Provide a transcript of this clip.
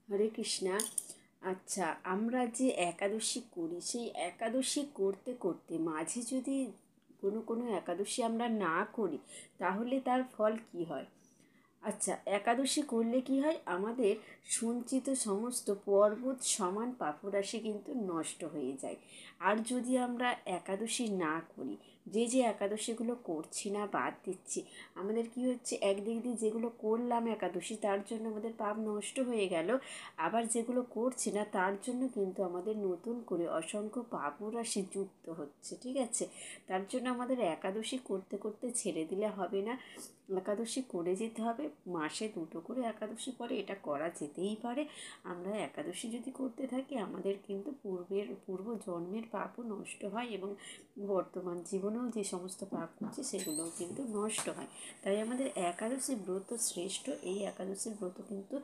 হরে কৃষ্ণা। আচ্ছা, আমরা যে একাদশী করি, সেই একাদশী করতে করতে মাঝে যদি কোনো কোনো একাদশী আমরা না করি, তাহলে তার ফল কি হয়? আচ্ছা, একাদশী করলে কি হয়, আমাদের সঞ্চিত সমস্ত পর্বত সমান পাপরাশি কিন্তু নষ্ট হয়ে যায়। আর যদি আমরা একাদশী না করি, যে যে একাদশীগুলো করছি না, বাদ দিচ্ছি, আমাদের কি হচ্ছে, একদিক দিয়ে যেগুলো করলাম একাদশী, তার জন্য আমাদের পাপ নষ্ট হয়ে গেল। আবার যেগুলো করছি না, তার জন্য কিন্তু আমাদের নতুন করে অসংখ্য পাপরাশি যুক্ত হচ্ছে। ঠিক আছে, তার জন্য আমাদের একাদশী করতে করতে ছেড়ে দিলে হবে না, একাদশী করে যেতে হবে। মাসে দুটো করে একাদশী পরে, এটা করা যেতেই পারে। আমরা একাদশী যদি করতে থাকি, আমাদের কিন্তু পূর্ব জন্মের পাপও নষ্ট হয় এবং বর্তমান জীবনেও যে সমস্ত পাপ করছে সেগুলোও কিন্তু নষ্ট হয়। তাই আমাদের একাদশী ব্রত শ্রেষ্ঠ। এই একাদশীর ব্রত কিন্তু